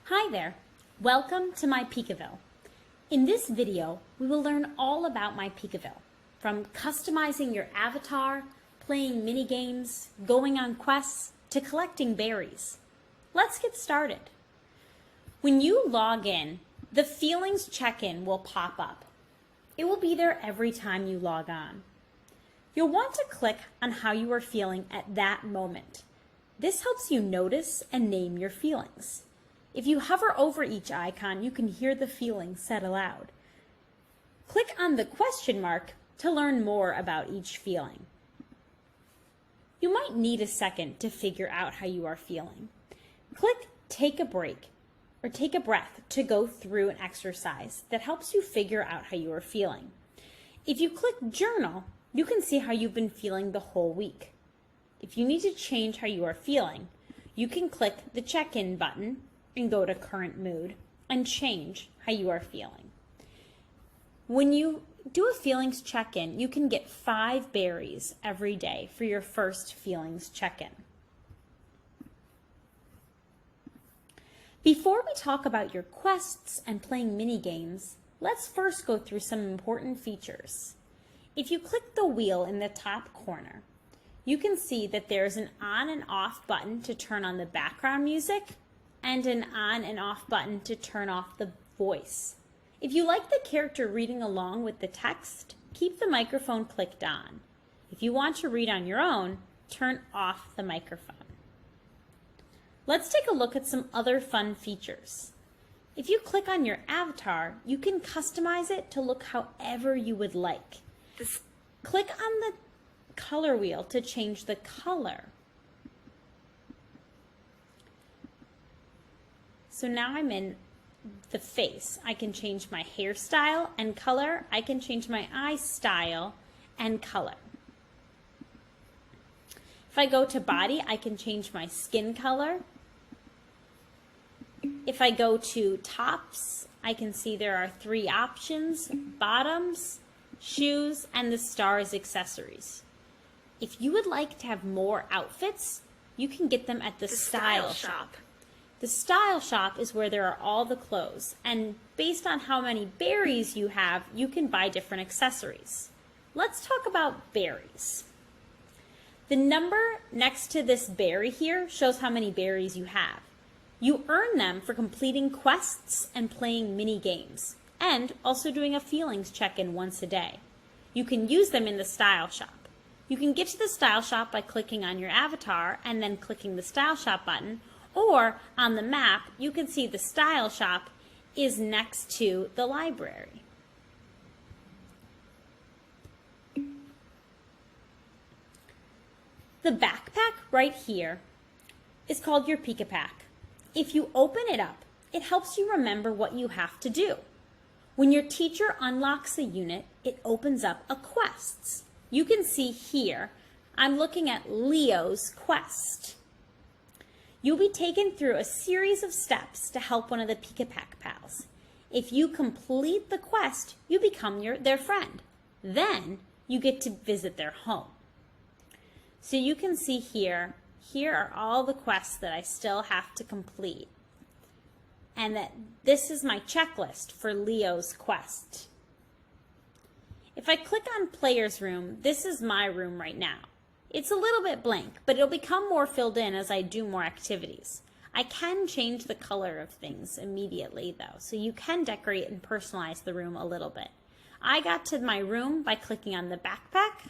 Hi there, welcome to myPeekaville. In this video, we will learn all about myPeekaville, from customizing your avatar, playing mini games, going on quests, to collecting berries. Let's get started. When you log in, the feelings check-in will pop up. It will be there every time you log on. You'll want to click on how you are feeling at that moment. This helps you notice and name your feelings. If you hover over each icon, you can hear the feelings said aloud. Click on the question mark to learn more about each feeling. You might need a second to figure out how you are feeling. Click Take a Break or Take a Breath to go through an exercise that helps you figure out how you are feeling. If you click Journal, you can see how you've been feeling the whole week. If you need to change how you are feeling, you can click the check-in button and go to Current Mood and change how you are feeling. When you do a feelings check-in, you can get 5 berries every day for your first feelings check-in. Before we talk about your quests and playing mini games, let's first go through some important features. If you click the wheel in the top corner, you can see that there's an on and off button to turn on the background music and an on and off button to turn off the voice. If you like the character reading along with the text, keep the microphone clicked on. If you want to read on your own, turn off the microphone. Let's take a look at some other fun features. If you click on your avatar, you can customize it to look however you would like. Click on the color wheel to change the color. So now I'm in the face. I can change my hairstyle and color. I can change my eye style and color. If I go to body, I can change my skin color. If I go to tops, I can see there are 3 options: bottoms, shoes, and the stars accessories. If you would like to have more outfits, you can get them at the Style Shop. The Style Shop is where there are all the clothes, and based on how many berries you have, you can buy different accessories. Let's talk about berries. The number next to this berry here shows how many berries you have. You earn them for completing quests and playing mini games, and also doing a feelings check-in once a day. You can use them in the Style Shop. You can get to the Style Shop by clicking on your avatar and then clicking the Style Shop button, or on the map, you can see the Style Shop is next to the library. The backpack right here is called your Pika Pack. If you open it up, it helps you remember what you have to do. When your teacher unlocks a unit, it opens up a quests. You can see here, I'm looking at Leo's quest. You'll be taken through a series of steps to help one of the Pika Pack pals. If you complete the quest, you become their friend. Then you get to visit their home. So you can see here are all the quests that I still have to complete. And that this is my checklist for Leo's quest. If I click on Player's Room, this is my room right now. It's a little bit blank, but it'll become more filled in as I do more activities. I can change the color of things immediately though, so you can decorate and personalize the room a little bit. I got to my room by clicking on the backpack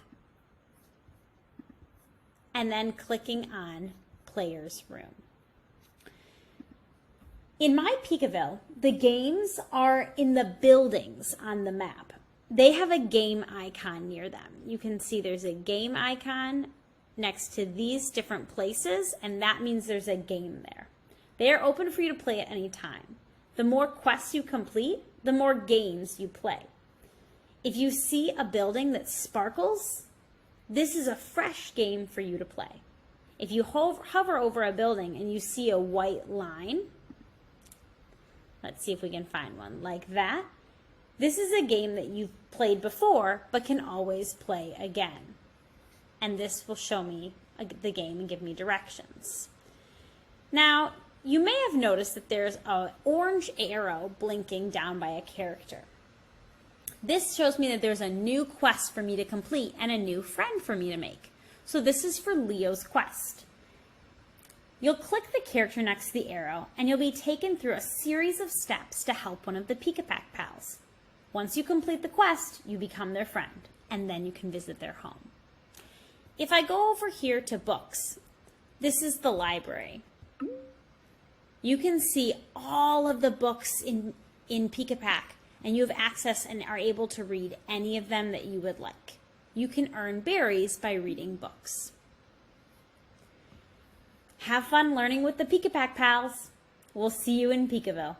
and then clicking on Player's Room. In myPeekaville, the games are in the buildings on the map. They have a game icon near them. You can see there's a game icon next to these different places, and that means there's a game there. They are open for you to play at any time. The more quests you complete, the more games you play. If you see a building that sparkles, this is a fresh game for you to play. If you hover over a building and you see a white line, let's see if we can find one like that. This is a game that you've played before, but can always play again. And this will show me the game and give me directions. Now, You may have noticed that there's an orange arrow blinking down by a character. This shows me that there's a new quest for me to complete and a new friend for me to make. So this is for Leo's quest. You'll click the character next to the arrow and you'll be taken through a series of steps to help one of the Pika Pack pals. Once you complete the quest, you become their friend, and then you can visit their home. If I go over here to books, this is the library. You can see all of the books in Pika Pack, and you have access and are able to read any of them that you would like. You can earn berries by reading books. Have fun learning with the Pika Pack pals. We'll see you in Peekaville.